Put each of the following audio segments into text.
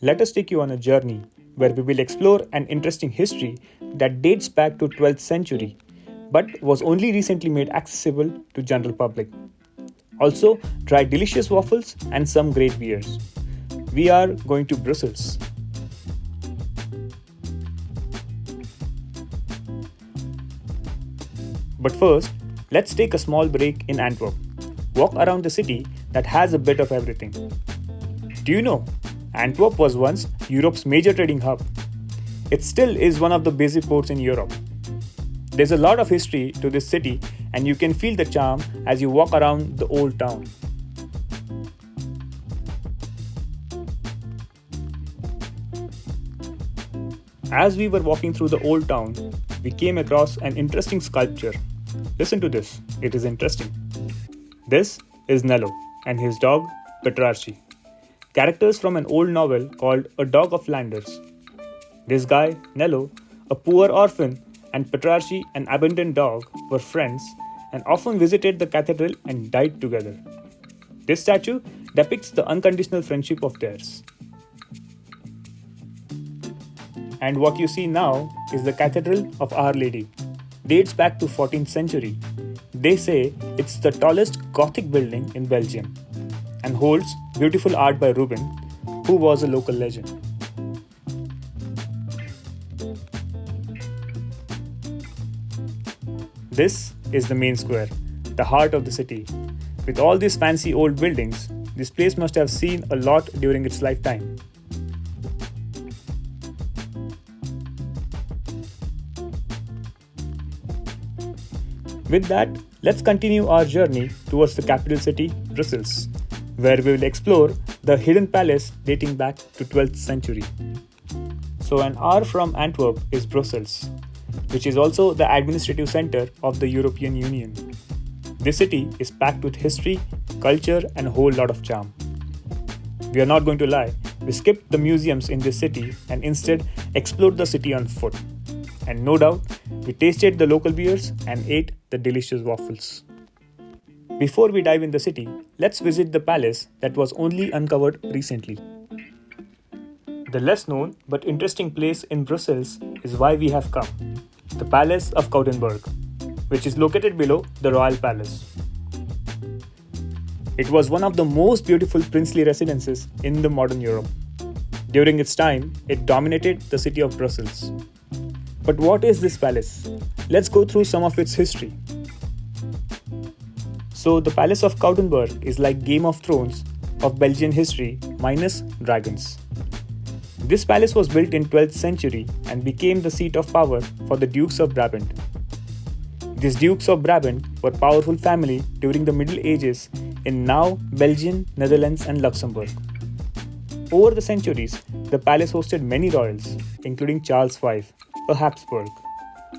let us take you on a journey where we will explore an interesting history that dates back to 12th century but was only recently made accessible to general public. Also, try delicious waffles and some great beers. We are going to Brussels. But first, let's take a small break in Antwerp. Walk around the city that has a bit of everything. Do you know, Antwerp was once Europe's major trading hub. It still is one of the busy ports in Europe. There's a lot of history to this city, and you can feel the charm as you walk around the old town. As we were walking through the old town, we came across an interesting sculpture. Listen to this, it is interesting. This is Nello and his dog Petrarchi, characters from an old novel called A Dog of Flanders. This guy, Nello, a poor orphan, and Petrarchi, an abandoned dog, were friends and often visited the cathedral and died together. This statue depicts the unconditional friendship of theirs. And what you see now is the Cathedral of Our Lady. Dates back to 14th century. They say it's the tallest Gothic building in Belgium and holds beautiful art by Rubens, who was a local legend. This is the main square, the heart of the city. With all these fancy old buildings, this place must have seen a lot during its lifetime. With that, let's continue our journey towards the capital city, Brussels, where we will explore the hidden palace dating back to 12th century. So an hour from Antwerp is Brussels, which is also the administrative center of the European Union. This city is packed with history, culture, and a whole lot of charm. We are not going to lie, we skipped the museums in this city and instead explored the city on foot. And no doubt, we tasted the local beers and ate the delicious waffles. Before we dive in the city, let's visit the palace that was only uncovered recently. The less known but interesting place in Brussels is why we have come, the Palace of Coudenberg, which is located below the Royal Palace. It was one of the most beautiful princely residences in the modern Europe. During its time, it dominated the city of Brussels. But what is this palace? Let's go through some of its history. So the Palace of Coudenberg is like Game of Thrones of Belgian history minus dragons. This palace was built in 12th century and became the seat of power for the Dukes of Brabant. These Dukes of Brabant were powerful family during the Middle Ages in now Belgium, Netherlands and Luxembourg. Over the centuries, the palace hosted many royals, including Charles V, a Habsburg,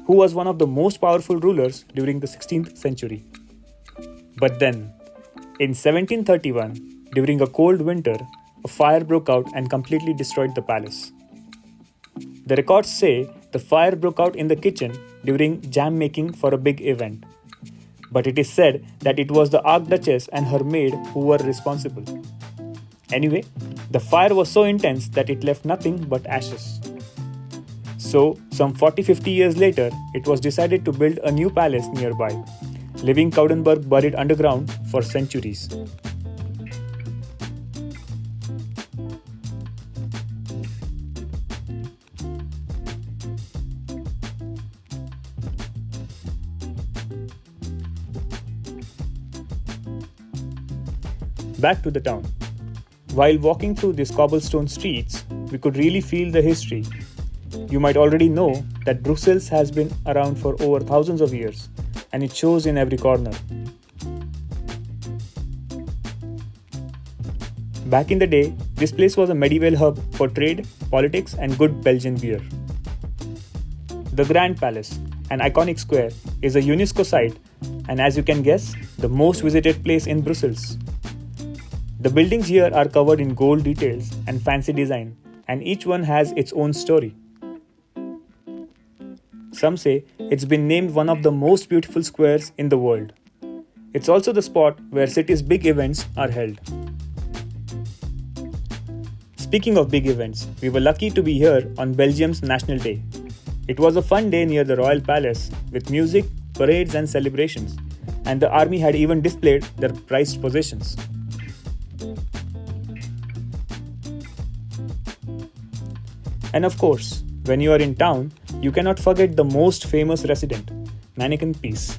who was one of the most powerful rulers during the 16th century. But then, in 1731, during a cold winter, a fire broke out and completely destroyed the palace. The records say the fire broke out in the kitchen during jam making for a big event. But it is said that it was the Archduchess and her maid who were responsible. Anyway, the fire was so intense that it left nothing but ashes. So, some 40-50 years later, it was decided to build a new palace nearby, leaving Coudenberg buried underground for centuries. Back to the town. While walking through these cobblestone streets, we could really feel the history. You might already know that Brussels has been around for over thousands of years, and it shows in every corner. Back in the day, this place was a medieval hub for trade, politics, and good Belgian beer. The Grand Palace, an iconic square, is a UNESCO site, and as you can guess, the most visited place in Brussels. The buildings here are covered in gold details and fancy design, and each one has its own story. Some say it's been named one of the most beautiful squares in the world. It's also the spot where city's big events are held. Speaking of big events, we were lucky to be here on Belgium's National Day. It was a fun day near the Royal Palace with music, parades, and celebrations, and the army had even displayed their prized possessions. And of course, when you are in town, you cannot forget the most famous resident, Mannequin Peace.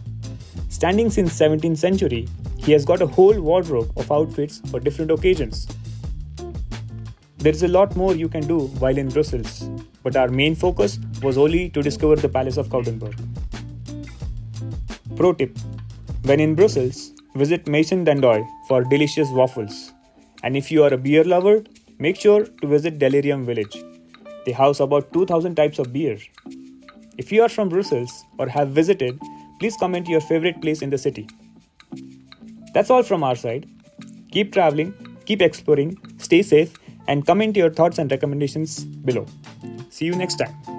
Standing since 17th century, he has got a whole wardrobe of outfits for different occasions. There is a lot more you can do while in Brussels, but our main focus was only to discover the Palace of Coudenberg. Pro tip: when in Brussels, visit Maison d'Andoy for delicious waffles. And if you are a beer lover, make sure to visit Delirium Village. They house about 2000 types of beer. If you are from Brussels or have visited, please comment your favorite place in the city. That's all from our side. Keep traveling, keep exploring, stay safe, and comment your thoughts and recommendations below. See you next time.